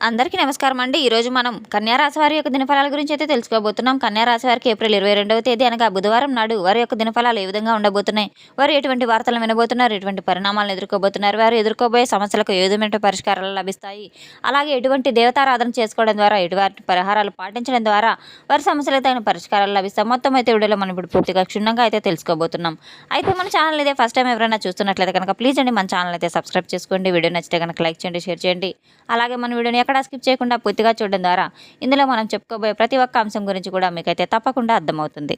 అందరికీ నమస్కారం అండి. ఈరోజు మనం కన్యా రాశి వారి యొక్క దినఫలాల గురించి అయితే తెలుసుకోబోతున్నాం. కన్యా రాశి వారికి ఏప్రిల్ 22వ తేదీ అనగా బుధవారం నాడు వారి యొక్క దినఫలాలు ఏ విధంగా ఉండబోతున్నాయి, వారు ఎటువంటి వార్తలు వినబోతున్నారు, ఎటువంటి పరిణామాలను ఎదుర్కోబోతున్నారు, వారు ఎదుర్కోబోయే సమస్యలకు ఏ విధమైన పరిష్కారాలు లభిస్తాయి, అలాగే ఎటువంటి దేవతారాధన చేసుకోవడం ద్వారా, ఎటువంటి పరిహారాలు పాటించడం ద్వారా వారి సమస్యలకు తగిన పరిష్కారాలు లభిస్తాయి. మొత్తం అయితే వీడియోలో మనం ఇప్పుడు పూర్తిగా క్షుణ్ణంగా అయితే తెలుసుకోబోతున్నాం. అయితే మన ఛానల్ అయితే ఫస్ట్ టైం ఎవరైనా చూస్తున్నట్లయితే కనుక ప్లీజ్ అండి మన ఛానల్ అయితే సబ్స్క్రైబ్ చేసుకోండి. వీడియో నచ్చితే కనుక లైక్ చేయండి, షేర్ చేయండి. అలాగే మన వీడియోని ఎక్కడ స్కిప్ చేయకుండా పూర్తిగా చూడడం ద్వారా ఇందులో మనం చెప్పుకోబోయే ప్రతి ఒక్క అంశం గురించి కూడా మీకైతే తప్పకుండా అర్థమవుతుంది.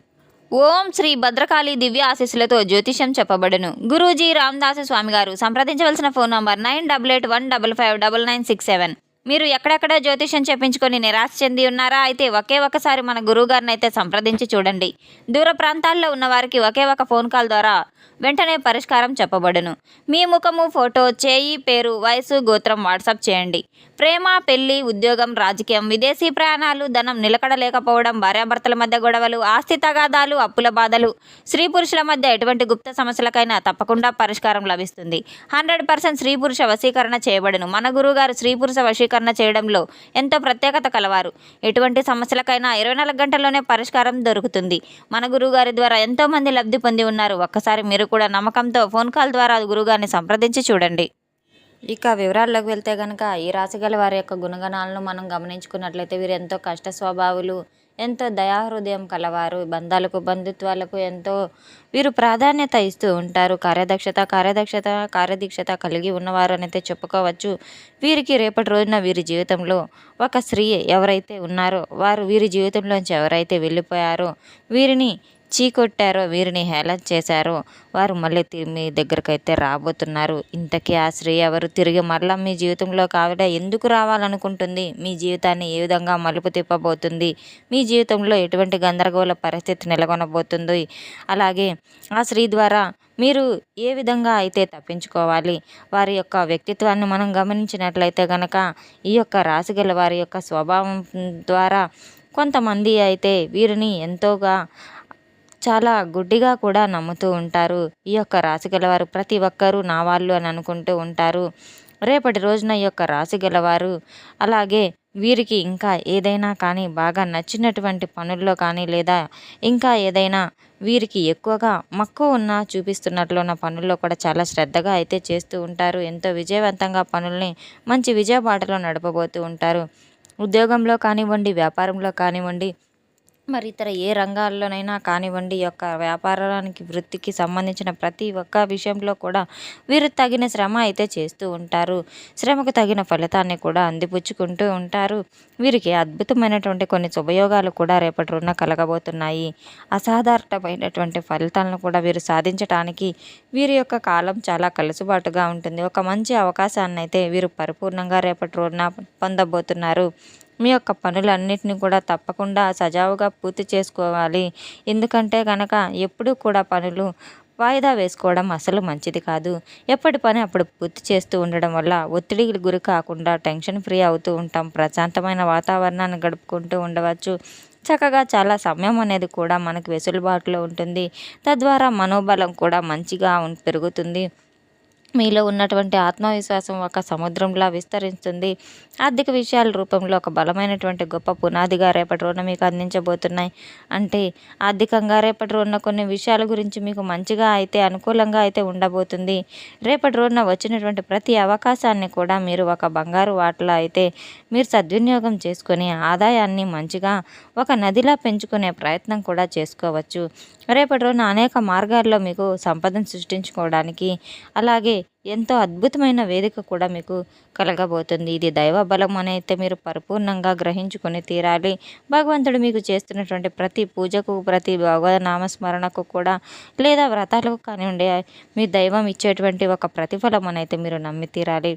ఓం శ్రీ భద్రకాళి దివ్య ఆశీస్సులతో జ్యోతిష్యం చెప్పబడును. గురూజీ రామదాసు స్వామి గారు. సంప్రదించవలసిన ఫోన్ నంబర్ 9881559967. మీరు ఎక్కడెక్కడ జ్యోతిష్యం చెప్పించుకొని నిరాశ చెంది ఉన్నారా? అయితే ఒకే ఒకసారి మన గురువు గారిని అయితే సంప్రదించి చూడండి. దూర ప్రాంతాల్లో ఉన్న వారికి ఒకే ఒక ఫోన్ కాల్ ద్వారా వెంటనే పరిష్కారం చెప్పబడును. మీ ముఖము, ఫోటో, చేయి, పేరు, వయసు, గోత్రం వాట్సాప్ చేయండి. ప్రేమ, పెళ్లి, ఉద్యోగం, రాజకీయం, విదేశీ ప్రయాణాలు, ధనం నిలకడ లేకపోవడం, భార్యాభర్తల మధ్య గొడవలు, ఆస్తి తగాదాలు, అప్పుల బాధలు, స్త్రీ పురుషుల మధ్య ఎటువంటి గుప్త సమస్యలకైనా తప్పకుండా పరిష్కారం లభిస్తుంది. 100% స్త్రీ పురుష వశీకరణ చేయబడును. మన గురువుగారు స్త్రీ పురుష వశీకరణ చేయడంలో ఎంతో ప్రత్యేకత కలవారు. ఎటువంటి సమస్యలకైనా 24 గంటల్లోనే పరిష్కారం దొరుకుతుంది. మన గురువుగారి ద్వారా ఎంతో మంది లబ్ధి పొంది ఉన్నారు. ఒక్కసారి మీరు కూడా నమ్మకంతో ఫోన్ కాల్ ద్వారా గురువుగారిని సంప్రదించి చూడండి. ఇక వివరాల్లోకి వెళ్తే కనుక ఈ రాశి గల వారి యొక్క గుణగణాలను మనం గమనించుకున్నట్లయితే వీరు ఎంతో కష్ట స్వభావులు, ఎంతో దయాహృదయం కలవారు. బంధాలకు, బంధుత్వాలకు ఎంతో వీరు ప్రాధాన్యత ఇస్తూ ఉంటారు. కార్యదీక్షత కలిగి ఉన్నవారు అని అయితే చెప్పుకోవచ్చు. వీరికి రేపటి రోజున వీరి జీవితంలో ఒక స్త్రీ ఎవరైతే ఉన్నారో వారు వీరి జీవితంలోంచి ఎవరైతే వెళ్ళిపోయారో, వీరిని చీకొట్టారో, వీరిని హేళన చేశారో వారు మళ్ళీ మీ దగ్గరకైతే రాబోతున్నారు. ఇంతకీ ఆ స్త్రీ ఎవరు? తిరిగి మరలా మీ జీవితంలోకి ఆవిడ ఎందుకు రావాలనుకుంటుంది? మీ జీవితాన్ని ఏ విధంగా మలుపు తిప్పబోతుంది? మీ జీవితంలో ఎటువంటి గందరగోళ పరిస్థితి నెలకొనబోతుంది? అలాగే ఆ స్త్రీ ద్వారా మీరు ఏ విధంగా అయితే తప్పించుకోవాలి? వారి యొక్క వ్యక్తిత్వాన్ని మనం గమనించినట్లయితే కనుక ఈ యొక్క రాశి గల వారి యొక్క స్వభావం ద్వారా కొంతమంది అయితే వీరిని ఎంతోగా చాలా గుడ్డిగా కూడా నమ్ముతూ ఉంటారు. ఈ యొక్క రాశి గలవారు ప్రతి ఒక్కరూ నా వాళ్ళు అని అనుకుంటూ ఉంటారు. రేపటి రోజున ఈ యొక్క రాశి గలవారు అలాగే వీరికి ఇంకా ఏదైనా కానీ బాగా నచ్చినటువంటి పనుల్లో కానీ లేదా ఇంకా ఏదైనా వీరికి ఎక్కువగా మక్కువ ఉన్న చూపిస్తున్నట్లు ఉన్న పనుల్లో కూడా చాలా శ్రద్ధగా అయితే చేస్తూ ఉంటారు. ఎంతో విజయవంతంగా పనుల్ని మంచి విజయబాటలో నడపబోతూ ఉంటారు. ఉద్యోగంలో కానివ్వండి, వ్యాపారంలో కానివ్వండి, మరి ఇతర ఏ రంగాల్లోనైనా కానివ్వండి, యొక్క వ్యాపారానికి, వృత్తికి సంబంధించిన ప్రతి ఒక్క విషయంలో కూడా వీరు తగిన శ్రమ అయితే చేస్తూ ఉంటారు. శ్రమకు తగిన ఫలితాన్ని కూడా అందిపుచ్చుకుంటూ ఉంటారు. వీరికి అద్భుతమైనటువంటి కొన్ని శుభయోగాలు కూడా రేపటి రోజున కలగబోతున్నాయి. అసాధారణమైనటువంటి ఫలితాలను కూడా వీరు సాధించడానికి వీరి యొక్క కాలం చాలా కలుసుబాటుగా ఉంటుంది. ఒక మంచి అవకాశాన్ని అయితే వీరు పరిపూర్ణంగా రేపటి రోజున పొందబోతున్నారు. మీ యొక్క పనులన్నిటిని కూడా తప్పకుండా సజావుగా పూర్తి చేసుకోవాలి. ఎందుకంటే కనుక ఎప్పుడూ కూడా పనులు వాయిదా వేసుకోవడం అసలు మంచిది కాదు. ఎప్పటి పని అప్పుడు పూర్తి చేస్తూ ఉండడం వల్ల ఒత్తిడికి గురి కాకుండా టెన్షన్ ఫ్రీ అవుతూ ఉంటాం. ప్రశాంతమైన వాతావరణాన్ని గడుపుకుంటూ ఉండవచ్చు. చక్కగా చాలా సమయం అనేది కూడా మనకు వెసులుబాటులో ఉంటుంది. తద్వారా మనోబలం కూడా మంచిగా పెరుగుతుంది. మీలో ఉన్నటువంటి ఆత్మవిశ్వాసం ఒక సముద్రంలా విస్తరిస్తుంది. ఆర్థిక విషయాల రూపంలో ఒక బలమైనటువంటి గొప్ప పునాదిగా రేపటి రోజున మీకు అందించబోతున్నాయి. అంటే ఆర్థికంగా రేపటి రోజున కొన్ని విషయాల గురించి మీకు మంచిగా అయితే అనుకూలంగా అయితే ఉండబోతుంది. రేపటి రోజున వచ్చినటువంటి ప్రతి అవకాశాన్ని కూడా మీరు ఒక బంగారు వాటలా అయితే మీరు సద్వినియోగం చేసుకొని ఆదాయాన్ని మంచిగా ఒక నదిలా పెంచుకునే ప్రయత్నం కూడా చేసుకోవచ్చు. రేపటి రోజున అనేక మార్గాల్లో మీకు సంపదను సృష్టించుకోవడానికి అలాగే ఎంతో అద్భుతమైన వేదిక కూడా మీకు కలగబోతుంది. ఇది దైవ బలం అని అయితే మీరు పరిపూర్ణంగా గ్రహించుకొని తీరాలి. భగవంతుడు మీకు చేస్తున్నటువంటి ప్రతి పూజకు, ప్రతి భగవనామస్మరణకు కూడా లేదా వ్రతాలకు కానివ్వండి, మీ దైవం ఇచ్చేటువంటి ఒక ప్రతిఫలం అని అయితే మీరు నమ్మి తీరాలి.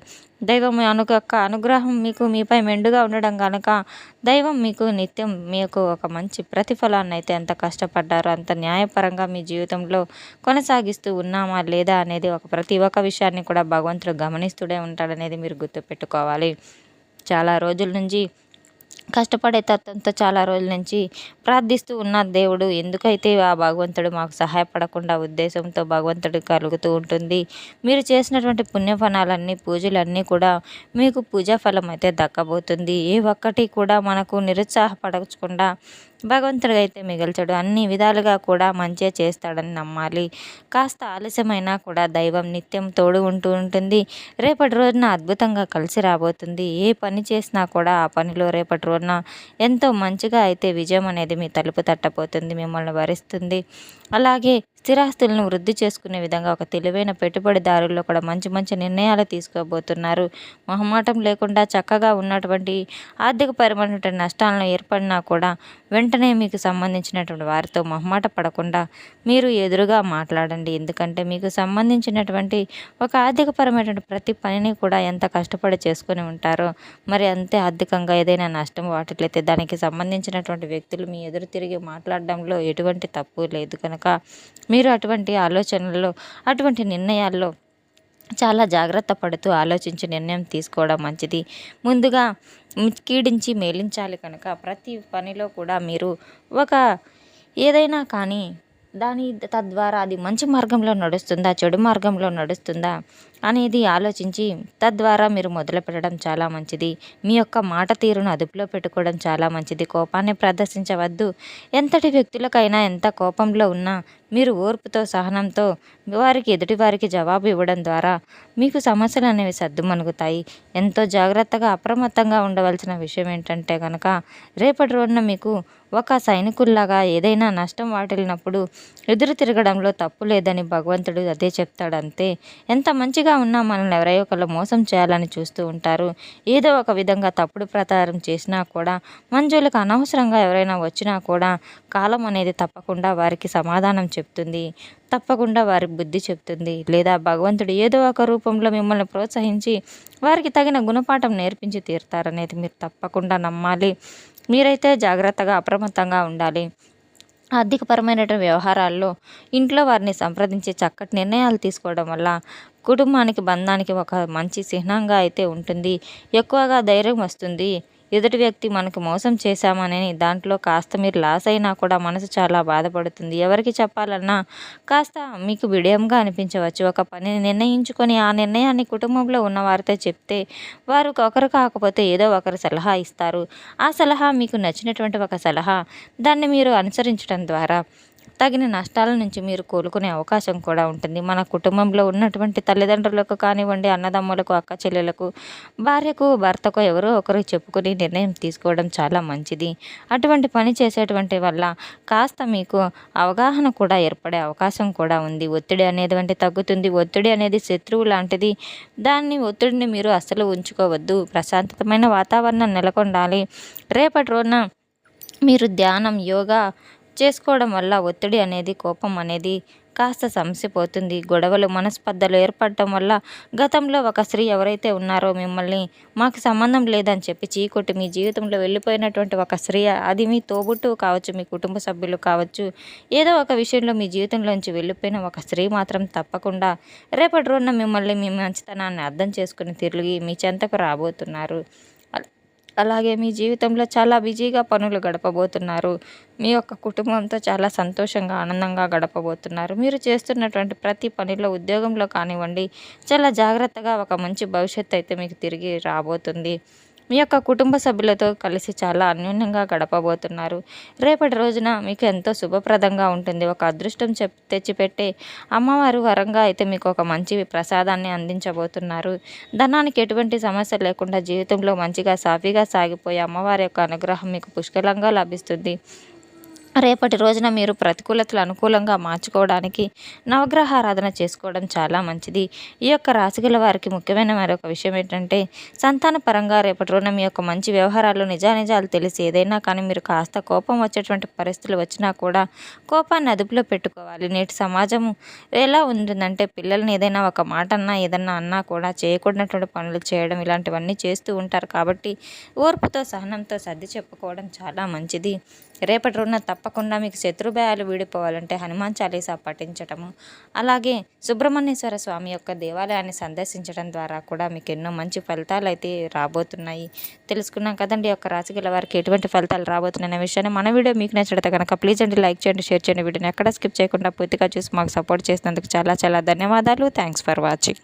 దైవం యొక్క అనుగ్రహం మీకు మీపై మెండుగా ఉండడం కనుక దైవం మీకు నిత్యం మీకు ఒక మంచి ప్రతిఫలాన్ని అయితే ఎంత కష్టపడ్డారో అంత న్యాయపరంగా మీ జీవితంలో కొనసాగిస్తూ ఉన్నామా లేదా అనేది ప్రతి ఒక్క విషయాన్ని కూడా భగవంతుడు గమనిస్తూనే ఉంటాడనేది మీరు గుర్తుపెట్టుకోవాలి. చాలా రోజుల నుంచి కష్టపడే తత్వంతో చాలా రోజుల నుంచి ప్రార్థిస్తూ ఉన్న దేవుడు ఎందుకైతే ఆ భగవంతుడు మాకు సహాయపడకుండా ఉద్దేశంతో భగవంతుడు కలుగుతూ ఉంటుంది. మీరు చేసినటువంటి పుణ్యఫలాలన్నీ పూజలన్నీ కూడా మీకు పూజా ఫలం అయితే దక్కబోతుంది. ఏ ఒక్కటి కూడా మనకు నిరుత్సాహపడకుండా భగవంతుడు అయితే మిగల్చడు. అన్ని విధాలుగా కూడా మంచిగా చేస్తాడని నమ్మాలి. కాస్త ఆలస్యమైనా కూడా దైవం నిత్యం తోడు ఉంటూ ఉంటుంది. రేపటి రోజున అద్భుతంగా కలిసి రాబోతుంది. ఏ పని చేసినా కూడా ఆ పనిలో రేపటి రోజున ఎంతో మంచిగా అయితే విజయం అనేది మీ తలుపు తట్టబోతుంది, మిమ్మల్ని వరిస్తుంది. అలాగే స్థిరాస్తులను వృద్ధి చేసుకునే విధంగా ఒక తెలివైన పెట్టుబడిదారుల్లో కూడా మంచి మంచి నిర్ణయాలు తీసుకోబోతున్నారు. మొహమాటం లేకుండా చక్కగా ఉన్నటువంటి ఆర్థికపరమైనటువంటి నష్టాలను ఏర్పడినా కూడా వెంటనే మీకు సంబంధించినటువంటి వారితో మొహమాట పడకుండా మీరు ఎదురుగా మాట్లాడండి. ఎందుకంటే మీకు సంబంధించినటువంటి ఒక ఆర్థికపరమైనటువంటి ప్రతి పనిని కూడా ఎంత కష్టపడి చేసుకుని ఉంటారో మరి అంతే ఆర్థికంగా ఏదైనా నష్టం వాటిట్లయితే దానికి సంబంధించినటువంటి వ్యక్తులు మీ ఎదురు తిరిగి మాట్లాడడంలో ఎటువంటి తప్పు లేదు కనుక మీరు అటువంటి ఆలోచనల్లో అటువంటి నిర్ణయాల్లో చాలా జాగ్రత్త పడుతూ ఆలోచించి నిర్ణయం తీసుకోవడం మంచిది. ముందుగా కీడించి మేలించాలి కనుక ప్రతి పనిలో కూడా మీరు ఒక ఏదైనా కానీ తద్వారా అది మంచి మార్గంలో నడుస్తుందా చెడు మార్గంలో నడుస్తుందా అనేది ఆలోచించి తద్వారా మీరు మొదలు పెట్టడం చాలా మంచిది. మీ యొక్క మాట తీరును అదుపులో పెట్టుకోవడం చాలా మంచిది. కోపాన్ని ప్రదర్శించవద్దు. ఎంతటి వ్యక్తులకైనా ఎంత కోపంలో ఉన్నా మీరు ఓర్పుతో సహనంతో ఎదుటి వారికి జవాబు ఇవ్వడం ద్వారా మీకు సమస్యలు అనేవి సద్దుమణుగుతాయి. ఎంతో జాగ్రత్తగా అప్రమత్తంగా ఉండవలసిన విషయం ఏంటంటే కనుక రేపటి రోజున మీకు ఒక సైనికుల్లాగా ఏదైనా నష్టం వాటిల్లినప్పుడు ఎదురు తిరగడంలో తప్పు లేదని భగవంతుడు అదే చెప్తాడు. అంతే ఎంత మంచిగా ఉన్నా మనల్ని ఎవరైనా ఒకళ్ళు మోసం చేయాలని చూస్తూ ఉంటారు. ఏదో ఒక విధంగా తప్పుడు ప్రచారం చేసినా కూడా మంజులకు అనవసరంగా ఎవరైనా వచ్చినా కూడా కాలం అనేది తప్పకుండా వారికి సమాధానం చెప్తుంది, తప్పకుండా వారికి బుద్ధి చెప్తుంది. లేదా భగవంతుడు ఏదో ఒక రూపంలో మిమ్మల్ని ప్రోత్సహించి వారికి తగిన గుణపాఠం నేర్పించి తీరుతారనేది మీరు తప్పకుండా నమ్మాలి. మీరైతే జాగ్రత్తగా అప్రమత్తంగా ఉండాలి. ఆర్థికపరమైనటువంటి వ్యవహారాల్లో ఇంట్లో వారిని సంప్రదించి చక్కటి నిర్ణయాలు తీసుకోవడం వల్ల కుటుంబానికి బంధానికి ఒక మంచి చిహ్నంగా అయితే ఉంటుంది. ఎక్కువగా ధైర్యం వస్తుంది. ఎదుటి వ్యక్తి మనకు మోసం చేశామని దాంట్లో కాస్త మీరు లాస్ అయినా కూడా మనసు చాలా బాధపడుతుంది. ఎవరికి చెప్పాలన్నా కాస్త మీకు విడయంగా అనిపించవచ్చు. ఒక పనిని నిర్ణయించుకొని ఆ నిర్ణయాన్ని కుటుంబంలో ఉన్న వారితో చెప్తే వారు ఒకరు కాకపోతే ఏదో ఒకరు సలహా ఇస్తారు. ఆ సలహా మీకు నచ్చినటువంటి ఒక సలహా, దాన్ని మీరు అనుసరించడం ద్వారా తగిన నష్టాల నుంచి మీరు కోలుకునే అవకాశం కూడా ఉంటుంది. మన కుటుంబంలో ఉన్నటువంటి తల్లిదండ్రులకు కానివ్వండి, అన్నదమ్ములకు, అక్క చెల్లెలకు, భార్యకు, భర్తకు ఎవరో ఒకరు చెప్పుకొని నిర్ణయం తీసుకోవడం చాలా మంచిది. అటువంటి పని చేసేటువంటి వల్ల కాస్త మీకు అవగాహన కూడా ఏర్పడే అవకాశం కూడా ఉంది. ఒత్తిడి అనేటువంటి తగ్గుతుంది. ఒత్తిడి అనేది శత్రువు లాంటిది. ఒత్తిడిని మీరు అస్సలు ఉంచుకోవద్దు. ప్రశాంతమైన వాతావరణం నెలకొండాలి. రేపటి రోజున మీరు ధ్యానం, యోగా చేసుకోవడం వల్ల ఒత్తిడి అనేది, కోపం అనేది కాస్త సమసిపోతుంది. గొడవలు, మనస్పర్ధలు ఏర్పడటం వల్ల గతంలో ఒక స్త్రీ ఎవరైతే ఉన్నారో మిమ్మల్ని మాకు సంబంధం లేదని చెప్పి చీకొట్టి మీ జీవితంలో వెళ్ళిపోయినటువంటి ఒక స్త్రీ, అది మీ తోబుట్టువు కావచ్చు, మీ కుటుంబ సభ్యులు కావచ్చు, ఏదో ఒక విషయంలో మీ జీవితంలోంచి వెళ్ళిపోయిన ఒక స్త్రీ మాత్రం తప్పకుండా రేపటి రోజున మిమ్మల్ని, మీ మంచితనాన్ని అర్థం చేసుకుని తిరిగి మీ చెంతకు రాబోతున్నారు. అలాగే మీ జీవితంలో చాలా బిజీగా పనులు గడపబోతున్నారు. మీ యొక్క కుటుంబంతో చాలా సంతోషంగా, ఆనందంగా గడపబోతున్నారు. మీరు చేస్తున్నటువంటి ప్రతి పనిలో, ఉద్యోగంలో కానివ్వండి, చాలా జాగ్రత్తగా ఒక మంచి భవిష్యత్తు అయితే మీకు తిరిగి రాబోతుంది. మీ యొక్క కుటుంబ సభ్యులతో కలిసి చాలా అన్యోన్యంగా గడపబోతున్నారు. రేపటి రోజున మీకు ఎంతో శుభప్రదంగా ఉంటుంది. ఒక అదృష్టం తెచ్చిపెట్టే అమ్మవారు వరంగా అయితే మీకు ఒక మంచి ప్రసాదాన్ని అందించబోతున్నారు. ధనానికి ఎటువంటి సమస్య లేకుండా జీవితంలో మంచిగా సాఫీగా సాగిపోయే అమ్మవారి యొక్క అనుగ్రహం మీకు పుష్కలంగా లభిస్తుంది. రేపటి రోజున మీరు ప్రతికూలతలు అనుకూలంగా మార్చుకోవడానికి నవగ్రహ ఆరాధన చేసుకోవడం చాలా మంచిది. ఈ యొక్క రాశిగల వారికి ముఖ్యమైన మరొక విషయం ఏంటంటే సంతాన పరంగా రేపటి రోజున మీ యొక్క మంచి వ్యవహారాలు, నిజానిజాలు తెలిసి ఏదైనా కానీ మీరు కాస్త కోపం వచ్చేటువంటి పరిస్థితులు వచ్చినా కూడా కోపాన్ని అదుపులో పెట్టుకోవాలి. నేటి సమాజం ఎలా ఉంటుందంటే పిల్లల్ని ఏదైనా ఒక మాట అన్నా, ఏదన్నా అన్నా కూడా చేయకూడనటువంటి పనులు చేయడం, ఇలాంటివన్నీ చేస్తూ ఉంటారు. కాబట్టి ఓర్పుతో, సహనంతో సర్ది చెప్పుకోవడం చాలా మంచిది. రేపటి రోజున తప్పకుండా మీకు శత్రు భయాలు వీడిపోవాలంటే హనుమాన్ చాలీసా పఠించటము, అలాగే సుబ్రహ్మణ్యేశ్వర స్వామి యొక్క దేవాలయాన్ని సందర్శించడం ద్వారా కూడా మీకు ఎన్నో మంచి ఫలితాలు అయితే రాబోతున్నాయి. తెలుసుకున్నాం కదండి యొక్క రాశి గల వారికి ఎటువంటి ఫలితాలు రాబోతున్నాయి అనే విషయాన్ని. మన వీడియో మీకు నచ్చితే కనుక ప్లీజ్ అండి లైక్ చేయండి, షేర్ చేయండి. వీడియోని ఎక్కడ స్కిప్ చేయకుండా పూర్తిగా చూసి మాకు సపోర్ట్ చేసినందుకు చాలా చాలా ధన్యవాదాలు. Thanks for watching.